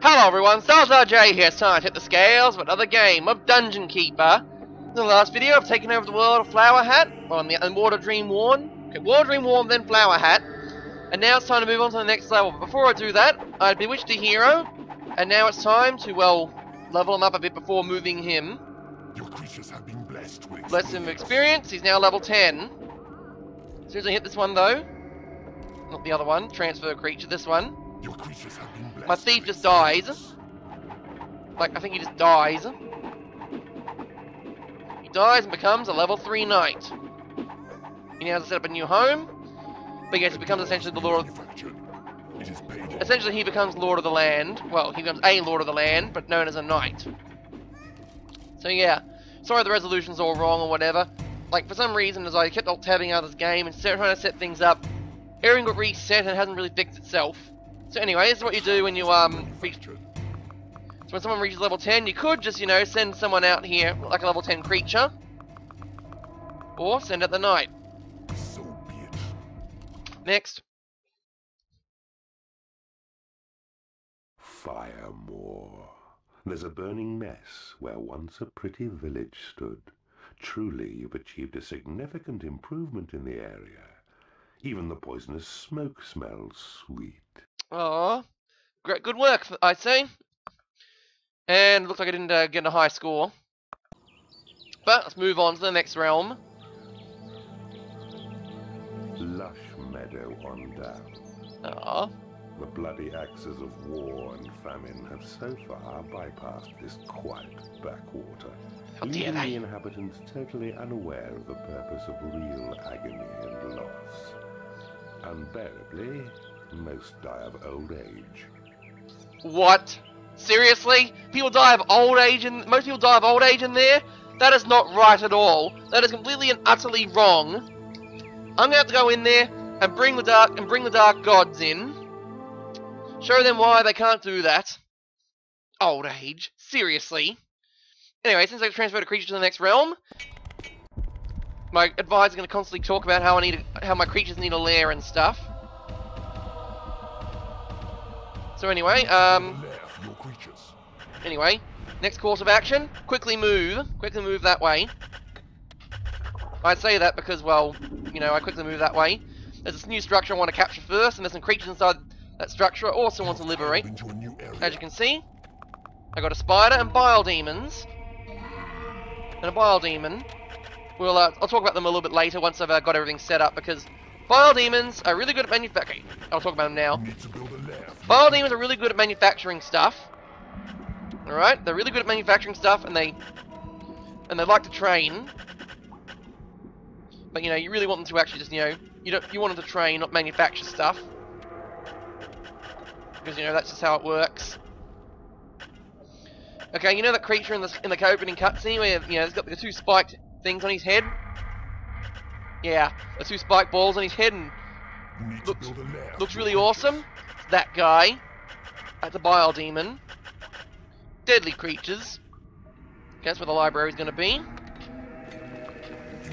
Hello everyone, StarsRJ here, it's time to hit the scales for another game of Dungeon Keeper. In the last video, I've taken over the world of Flower Hat, and Water Dream Worn. Okay, Water Dream Worn, then Flower Hat. And now it's time to move on to the next level. But before I do that, I'd bewitched a hero, and now it's time to, well, level him up a bit before moving him. Your creatures have been blessed with Bless him with experience, he's now level 10. As soon as I hit this one though, not the other one, transfer creature, this one. Your creatures have been blessed. My thief just dies. Like, I think he just dies. He dies and becomes a level 3 knight. He now has to set up a new home. But yes, he becomes essentially the Lord of... Essentially, he becomes Lord of the Land. Well, he becomes a Lord of the Land, but known as a knight. So yeah, sorry the resolution's all wrong or whatever. Like, for some reason, as I kept alt-tabbing out of this game and trying to set things up, everything got reset and it hasn't really fixed itself. So anyway, this is what you do when you, reach... So when someone reaches level 10, you could just, you know, send someone out here, like a level 10 creature. Or send out the knight. So be it. Next. Firemore. There's a burning mess where once a pretty village stood. Truly, you've achieved a significant improvement in the area. Even the poisonous smoke smells sweet. Aww. Great, good work, I'd say. And looks like I didn't get a high score. But let's move on to the next realm. Lush-Meadow-On-Down. Aww. The bloody axes of war and famine have so far bypassed this quiet backwater, How dare leaving they? the inhabitants totally unaware of the purpose of real agony and loss. Unbearably, most die of old age. What? Seriously? People die of old age most people die of old age in there? That is not right at all. That is completely and utterly wrong. I'm gonna have to go in there and bring the dark gods in. Show them why they can't do that. Old age. Seriously. Anyway, since I've transferred a creature to the next realm, my advisor's going to constantly talk about how my creatures need a lair and stuff. So anyway, next course of action, quickly move that way. I say that because, well, you know, I quickly move that way. There's this new structure I want to capture first, and there's some creatures inside that structure I also want to liberate. As you can see, I got a spider and bile demons. And a bile demon. I'll talk about them a little bit later once I've got everything set up, because bile demons are really good at manufacturing. I'll talk about them now. Bile demons are really good at manufacturing stuff. Alright, they're really good at manufacturing stuff, and they like to train. But you know, you really want them to actually just, you know, you want them to train, not manufacture stuff. Because, you know, that's just how it works. Okay, you know that creature in the opening cutscene where, you know, he's got the two spiked things on his head? Yeah, the two spiked balls on his head, and looks really awesome. It's that guy. That's a bile demon. Deadly creatures. Okay, that's where the library's gonna be.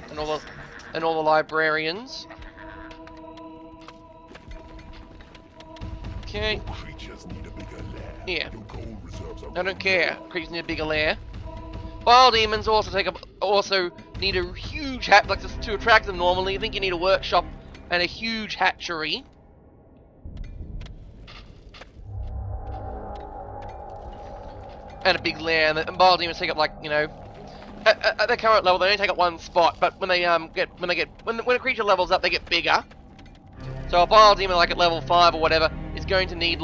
And all the librarians. Okay. Yeah. I don't care. Creatures need a bigger lair. Bile demons also need a huge like to attract them normally. I think you need a workshop and a huge hatchery. And a big lair. And bile demons take up, like, you know, at their current level they only take up one spot, but when a creature levels up they get bigger. So a bile demon, like at level 5 or whatever, is going to need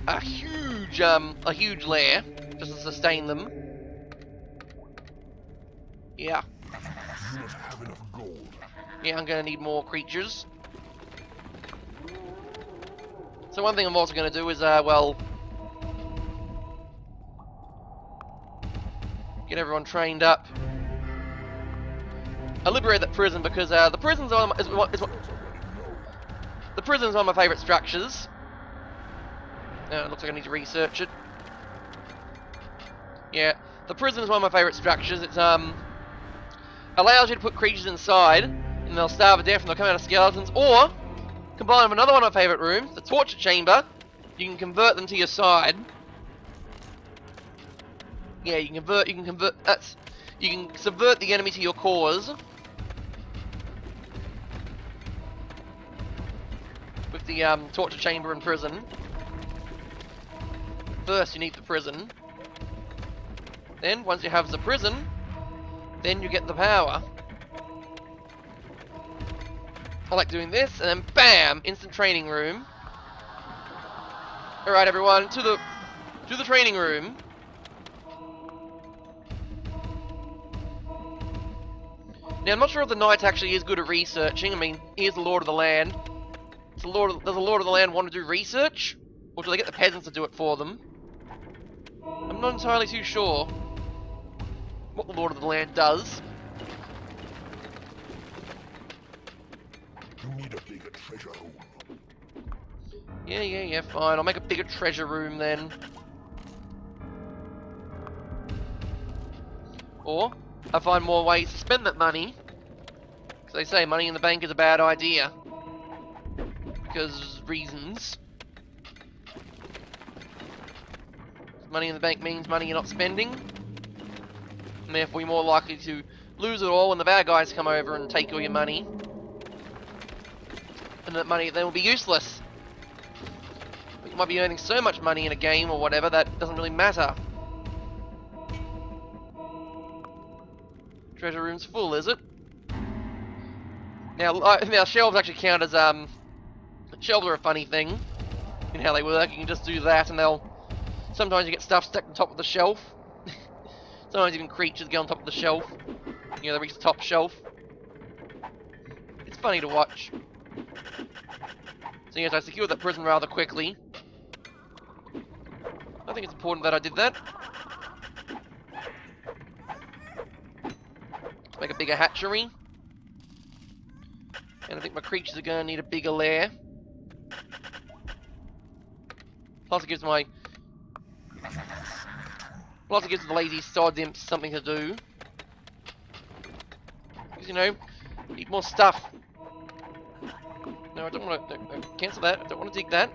a huge lair just to sustain them. Yeah. Yeah, I'm gonna need more creatures. So one thing I'm also gonna do is well, get everyone trained up. I liberate that prison because the prison's one of my favourite structures. It looks like I need to research it. Yeah, the prison is one of my favourite structures. It's allows you to put creatures inside, and they'll starve to death and they'll come out of skeletons, or Combined with another one of my favourite rooms, the torture chamber. You can convert them to your side. Yeah, you can subvert the enemy to your cause. With the torture chamber and prison. First you need the prison. Then, once you have the prison, then you get the power. I like doing this, and then BAM! Instant training room. Alright everyone, to the training room. Now I'm not sure if the knight actually is good at researching. I mean, he is the Lord of the Land. Does the Lord of the Land want to do research? Or do they get the peasants to do it for them? I'm not entirely too sure what the Lord of the Land does. You need a bigger treasure home. Yeah, fine. I'll make a bigger treasure room then. Or, I'll find more ways to spend that money. Because they say money in the bank is a bad idea. Because reasons. Money in the bank means money you're not spending. And therefore you're more likely to lose it all when the bad guys come over and take all your money. And that money then will be useless. You might be earning so much money in a game or whatever that doesn't really matter. Treasure room's full, is it? Now shelves actually count as shelves are a funny thing in how they work. You can just do that and they'll sometimes you get stuff stuck on top of the shelf. Sometimes even creatures get on top of the shelf. You know, they reach the top shelf. It's funny to watch. So yes, I secured that prison rather quickly. I think it's important that I did that. Let's make a bigger hatchery. And I think my creatures are going to need a bigger lair. Plus it gives my... Plus it gives the lazy sod imps something to do. Because, you know, need more stuff. No, I don't want to... No, cancel that. I don't want to dig that.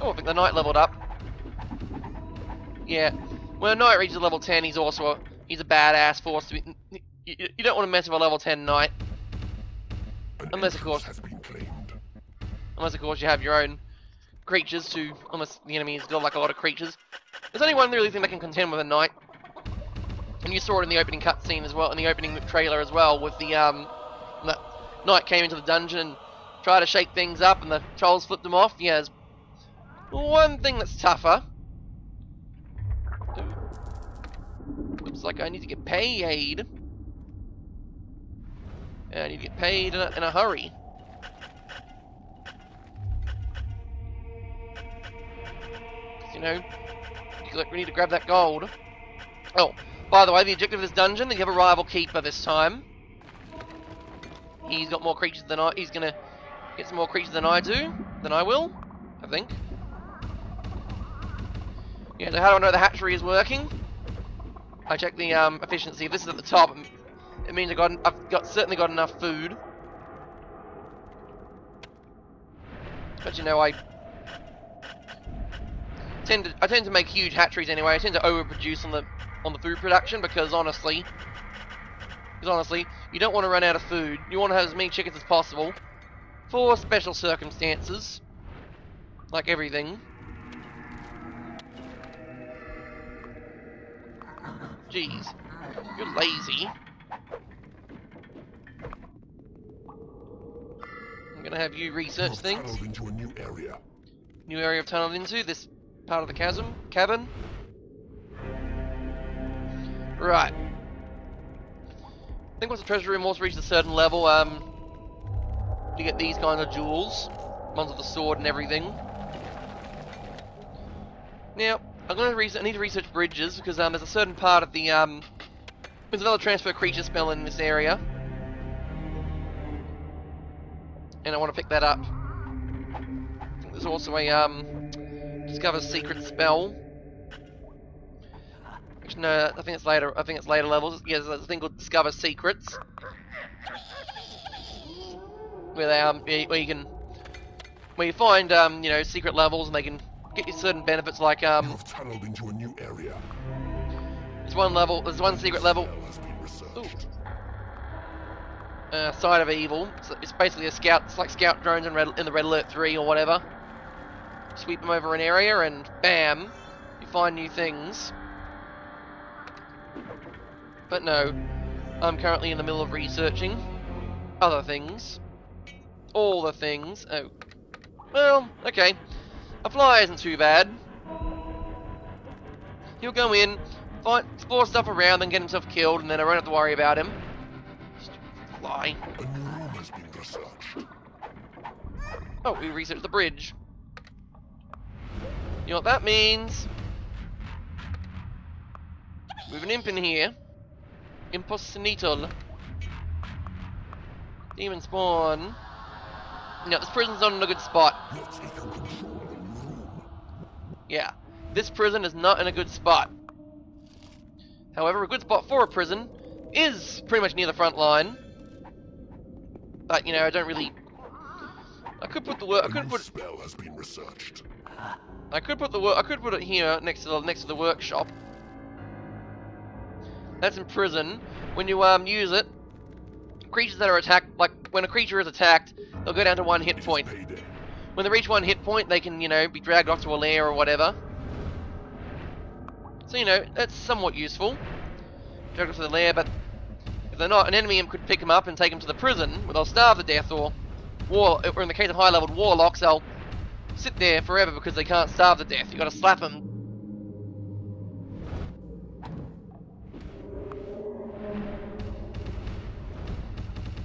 Oh, I think the knight leveled up. Yeah. When a knight reaches level 10, he's also he's a badass force to be... You don't want to mess with a level 10 knight. Unless, of course... Unless, of course, you have your own creatures to... Unless the enemy has got, like, a lot of creatures. There's only one really thing that can contend with a knight. And you saw it in the opening cutscene as well, in the opening trailer as well, with the knight came into the dungeon and tried to shake things up and the trolls flipped him off. Yeah, there's one thing that's tougher. Looks like I need to get paid. And I need to get paid in a hurry. You know, we need to grab that gold. Oh, by the way, the objective of this dungeon, you have a rival keeper this time. He's got more creatures than I... He's gonna get some more creatures than I do. Than I will, I think. Yeah, so how do I know the hatchery is working? I check the efficiency. If this is at the top, it means I've certainly got enough food. But you know, I tend to make huge hatcheries anyway. I tend to overproduce on the food production because honestly, you don't want to run out of food. You want to have as many chickens as possible for special circumstances, like everything. Jeez, you're lazy. I'm gonna have you research things. Into a new area. New area of tunneled into this part of the cabin. Right. I think once the treasure room also reaches a certain level, you get these kind of jewels, ones with the sword and everything. Now, I need to research bridges because there's a certain part of the there's another transfer creature spell in this area, and I want to pick that up. I think there's also a discover secret spell. No, I think it's later. I think it's later levels. Yeah, there's a thing called Discover Secrets. where you find you know, secret levels, and they can get you certain benefits like You have tunneled into a new area. there's one secret level. Spell has been researched. Side of Evil. It's basically a scout. It's like scout drones in the Red Alert 3 or whatever. Sweep them over an area and bam, you find new things. But no, I'm currently in the middle of researching other things. All the things. Oh, well, okay. A fly isn't too bad. He'll go in, explore stuff around, then get himself killed, and then I won't have to worry about him. Fly. A new room has been researched. Oh, we researched the bridge. You know what that means? We have an imp in here. Impossible. Demon spawn. No, this prison's not in a good spot. Let's take control of the new room. Yeah, this prison is not in a good spot. However, a good spot for a prison is pretty much near the front line. But you know, I don't really. I could put the work. I A could new put. spell has been researched. I could put the work. I could put it here next to the workshop. That's in prison. When you use it, creatures that are attacked, like when a creature is attacked, they'll go down to 1 hit point. Payday. When they reach 1 hit point, they can, you know, be dragged off to a lair or whatever. So you know, that's somewhat useful. Dragged off to the lair, but if they're not, an enemy imp could pick them up and take them to the prison, where they'll starve to death, or in the case of high-leveled warlocks, they'll sit there forever because they can't starve to death. You got to slap them.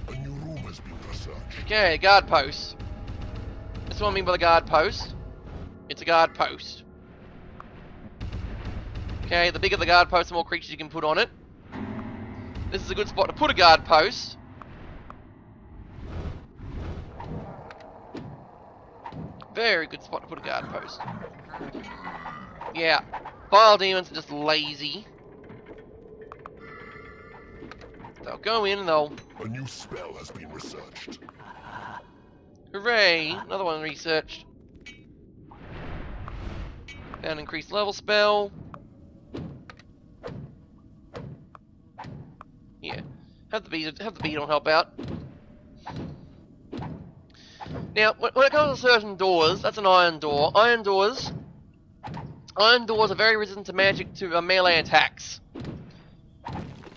A new room has been researched. Okay, guard post. That's what I mean by the guard post. It's a guard post. Okay, the bigger the guard post, the more creatures you can put on it. This is a good spot to put a guard post. Very good spot to put a guard post. Yeah, Vile Demons are just lazy. They'll go in and they'll... A new spell has been researched. Hooray! Another one researched. Found increased level spell. Yeah. Have the beetle help out. Now, when it comes to certain doors, that's an iron door. Iron doors are very resistant to melee attacks.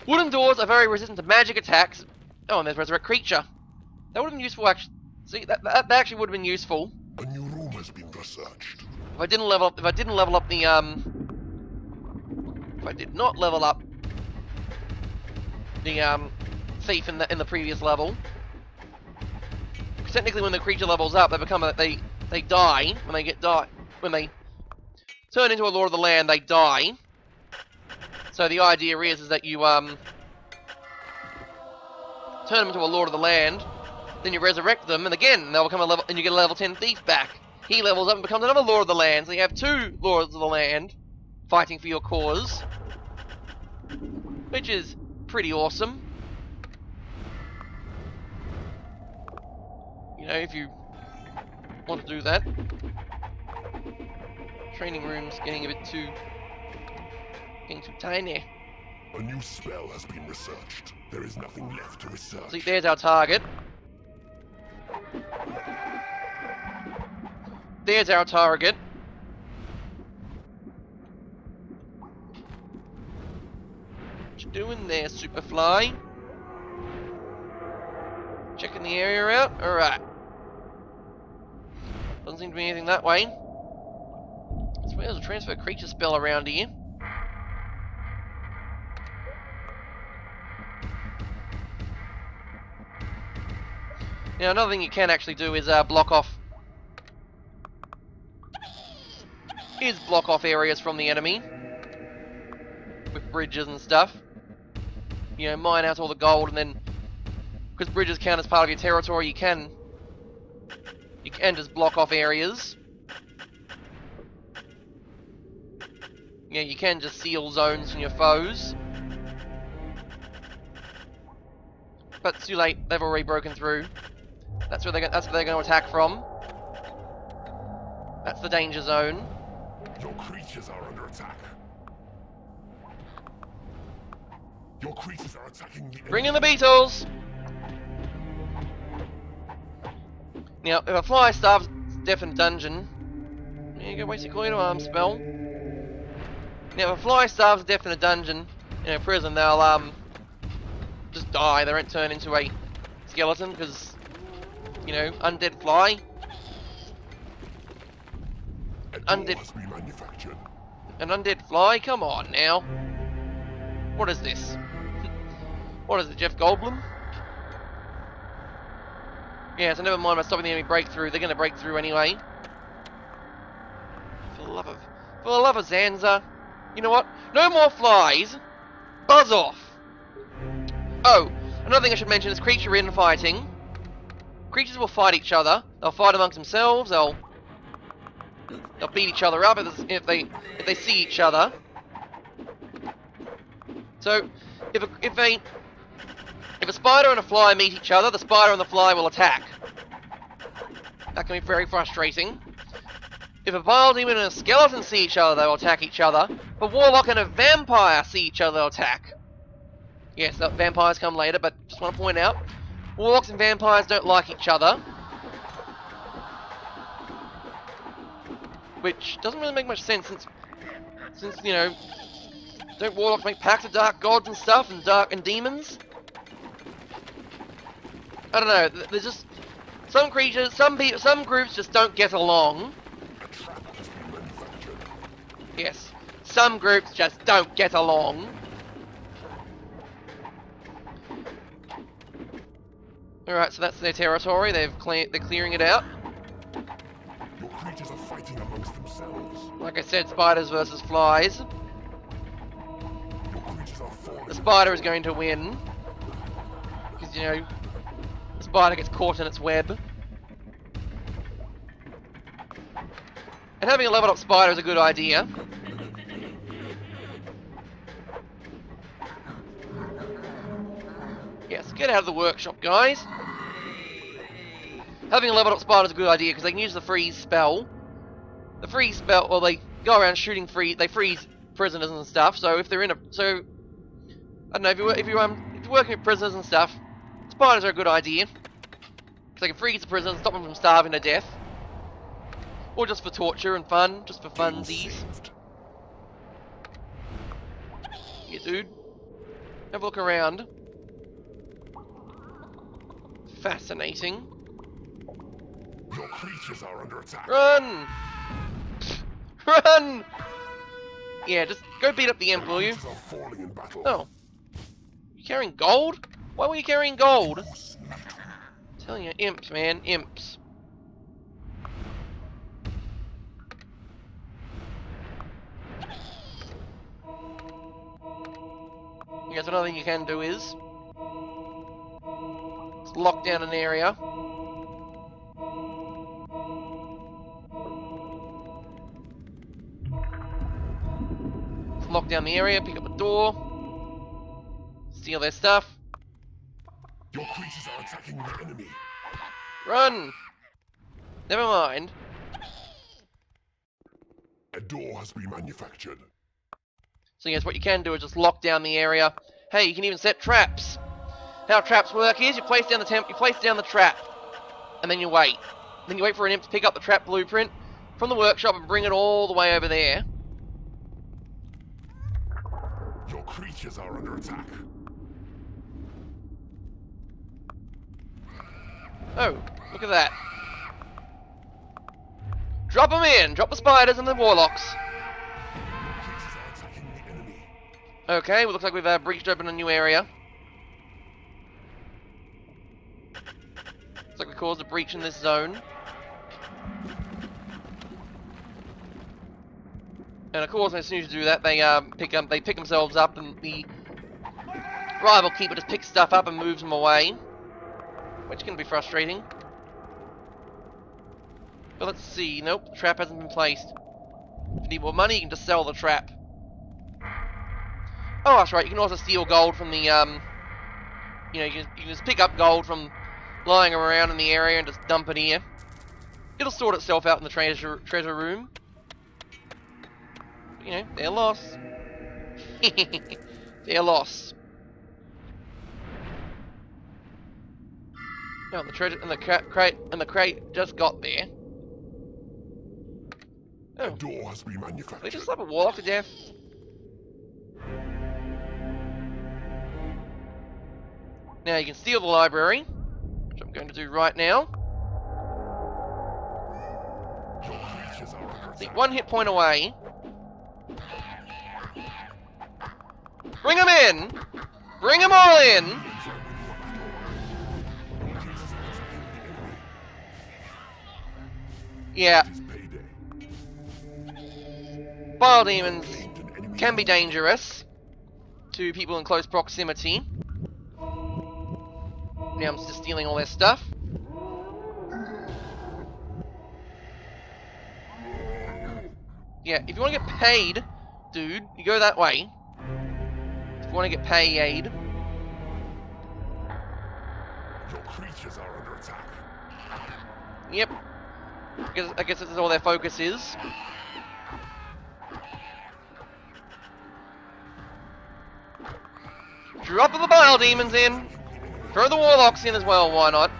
Wooden doors are very resistant to magic attacks. Oh, and there's Resurrect Creature. That would have been useful, actually. See, that actually would have been useful. A new room has been researched. If I did not level up the thief in the previous level. Because technically, when the creature levels up, they die when they turn into a Lord of the Land. They die. So the idea is that you turn them into a Lord of the Land, then you resurrect them, and again they'll become a level, and you get a level 10 thief back. He levels up and becomes another Lord of the Land. So you have 2 Lords of the Land fighting for your cause, which is pretty awesome. You know, if you want to do that. Training room's getting too tiny. A new spell has been researched. There is nothing left to research. See, there's our target. There's our target. What you doing there, Superfly? Checking the area out? Alright. Doesn't seem to be anything that way. I swear there's a transfer creature spell around here. Now, another thing you can actually do is block off areas from the enemy with bridges and stuff. You know, mine out all the gold, and then because bridges count as part of your territory, you can just block off areas. Yeah, you can just seal zones from your foes. But it's too late, they've already broken through. That's where they're going to attack from. That's the danger zone. Your creatures are under attack. Your creatures are attacking the Bring in the beetles! Now, if a fly starves death in dungeon, there you go, waste your coin arm spell. Now, if a fly starves death in a dungeon, in a prison, they'll just die. They won't turn into a skeleton because, you know, undead fly. Undead. An undead fly? Come on now. What is this? What is it, Jeff Goldblum? Yeah, so never mind about stopping the enemy breakthrough. They're going to break through anyway. For the love of Zanza. You know what? No more flies. Buzz off. Oh, another thing I should mention is creature infighting. Creatures will fight each other. They'll fight amongst themselves. They'll beat each other up if they see each other. So, if a spider and a fly meet each other, the spider and the fly will attack. That can be very frustrating. If a vile demon and a skeleton see each other, they will attack each other. If a warlock and a vampire see each other, they'll attack. Yes, the vampires come later, but just want to point out, warlocks and vampires don't like each other. Which doesn't really make much sense since you know, don't warlocks make pacts with dark gods and stuff and demons? I don't know. There's just some creatures, some groups just don't get along. Yes, some groups just don't get along. All right, so that's their territory. They're clearing it out. Your creatures are fighting amongst themselves. Like I said, spiders versus flies. Your creatures are falling. The spider is going to win because, you know, the spider gets caught in its web. And having a leveled up spider is a good idea. Yes, get out of the workshop, guys. Having a leveled up spider is a good idea because they can use the freeze spell. The freeze spell, well, they go around shooting they freeze prisoners and stuff. So if they're in I don't know, if you're working with prisoners and stuff, spiders are a good idea because they can freeze the prisoners and stop them from starving to death. Or just for torture and fun, just for funsies. Yeah, dude. Have a look around. Fascinating. Your creatures are under attack. Run! Run! Yeah, just go beat up the imp, will you? Creatures are falling in battle. Oh. You carrying gold? Why were you carrying gold? I'm telling you, imps, man, imps. Yes, another thing you can do is lock down an area. Lock down the area, pick up a door, steal their stuff. Your creatures are attacking the enemy. Run! Never mind. A door has been manufactured. So yes, what you can do is just lock down the area. Hey, you can even set traps. How traps work is you place down the trap, and then you wait. Then you wait for an imp to pick up the trap blueprint from the workshop and bring it all the way over there. Your creatures are under attack. Oh, look at that. Drop them in! Drop the spiders and the warlocks. Creatures are attacking the enemy. Okay, well, looks like we've breached open a new area. Looks like we caused a breach in this zone. And of course, as soon as you do that, they pick themselves up, and the rival keeper just picks stuff up and moves them away, which can be frustrating. But let's see. Nope, the trap hasn't been placed. If you need more money, you can just sell the trap. Oh, that's right. You can also steal gold from the you know, you can just pick up gold from lying around in the area and just dump it here. It'll sort itself out in the treasure room. You know, their loss. Their loss. No, the treasure and the crate just got there. Oh, A door has been manufactured. they just slap a warlock to death. Now you can steal the library, which I'm going to do right now. Your creatures are under See, attack. 1 hit point away. Bring them in! Bring them all in! Yeah, It is payday. bile demons Claimed an enemy. can be dangerous to people in close proximity. Now I'm just stealing all their stuff. Yeah, if you want to get paid, dude, you go that way. If you want to get paid. Your creatures are under attack. Yep. I guess this is all their focus is. Drop the bile demons in. Throw the warlocks in as well, why not?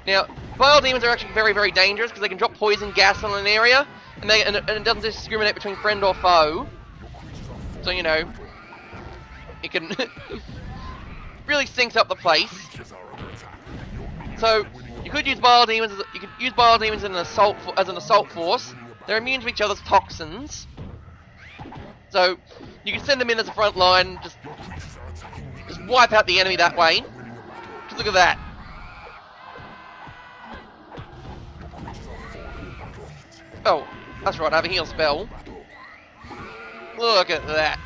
Now, bile demons are actually very, very dangerous because they can drop poison gas on an area, and it doesn't discriminate between friend or foe. So, you know, it can really stinks up the place. Creatures are under attack. Your minions So are winning a you could use bile demons. You could use bile demons in an as an assault force. They're immune to each other's toxins. So you can send them in as a front line. Just Your creatures are attacking the just enemy. wipe out the enemy that way. Winning a battle. Just look at that. Your creatures are falling in battle. Oh, that's right. I have a heal spell. Battle. Look at that.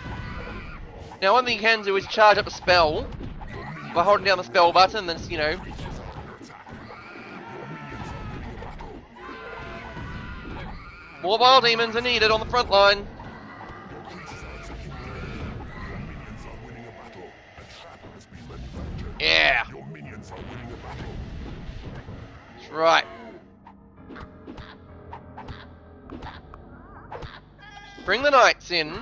Now one thing you can do is charge up a spell by holding down the spell button. Then you know. Creatures are under attack. Your minions are winning a battle. More bile demons are needed on the front line. Your creatures are attacking the enemy. Your minions are winning a battle. A trap has been manufactured. Yeah, Your minions are winning a battle. that's right. Bring the knights in.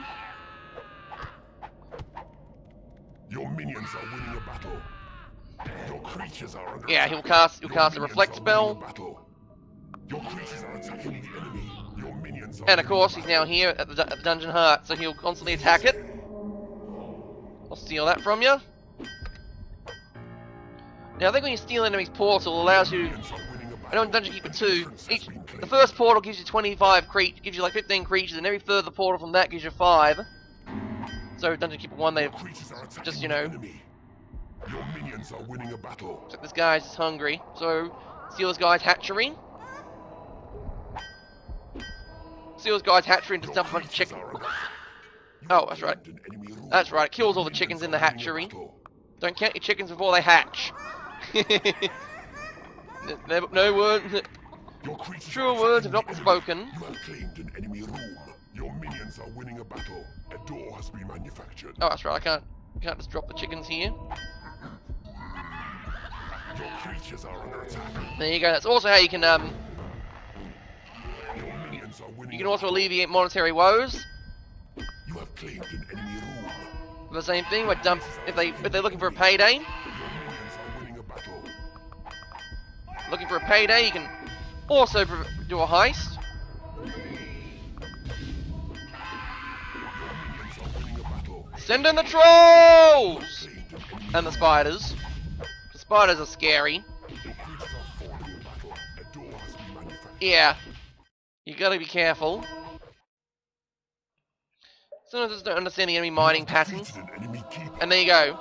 Your minions are winning a battle. Your creatures are under Yeah, attack. he'll cast a reflect spell. Your creatures are attacking the enemy. Your minions are And of course, he's now here at the dungeon heart, so he'll constantly attack it. I'll steal that from you. Now, I think when you steal enemy's portal, it allows you. I know in Dungeon Keeper 2, the first portal gives you 25 gives you like 15 creatures, and every further portal from that gives you 5. So Dungeon Keeper 1, they've just, you know, Your minions are winning a battle. this guy's just hungry. So steal this guy's hatchery. Steal this guy's hatchery and just dump a bunch of chickens. Oh, that's right. That's right, it kills all the chickens in the hatchery. Don't count your chickens before they hatch. No word. Truer words have not been spoken. You have claimed an enemy room. Your minions are winning a battle. A door has been manufactured. Oh, that's right. I can't just drop the chickens here. Your creatures are under attack. There you go. That's also how you can Your minions are winning. you can also alleviate monetary woes. You have claimed an enemy room. The same thing. With dump if they're looking for a payday. Your minions are winning a battle. Looking for a payday. You can also do a heist. Your minions are winning a battle. Send in the trolls Claimed an enemy. and the spiders. The spiders are scary. Your creatures are falling in battle. A door has been manufactured. Yeah, you gotta be careful. Sometimes I just don't understand the enemy mining patterns. Defeated an enemy keeper. And there you go.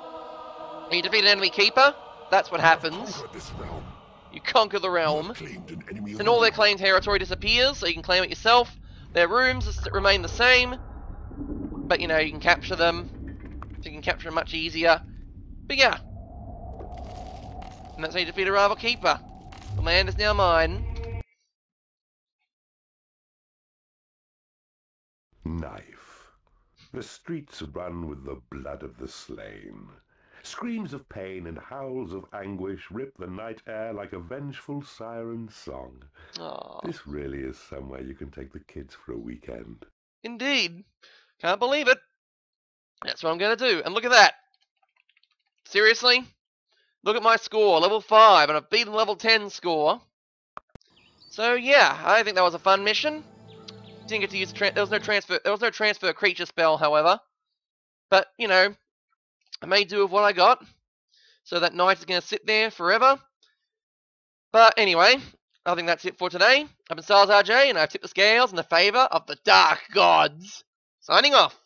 When you defeat an enemy keeper, that's what happens. Conquer this realm. You conquer the You realm, have claimed an enemy and all their room. claimed territory disappears, so you can claim it yourself. Their rooms remain the same, but you know, you can capture them. So you can capture them much easier. But yeah. And that's how you defeat a rival keeper. The land is now mine. Knife. The streets run with the blood of the slain. Screams of pain and howls of anguish rip the night air like a vengeful siren song. Aw. This really is somewhere you can take the kids for a weekend. Indeed. Can't believe it. That's what I'm going to do. And look at that. Seriously? Look at my score. Level 5. And I've beaten level 10 score. So, yeah. I think that was a fun mission. Didn't get to use... there was no transfer creature spell, however. But, you know, I made do with what I got. So that knight is going to sit there forever. But anyway, I think that's it for today. I've been Styles RJ, and I've tipped the scales in the favour of the Dark Gods. Signing off.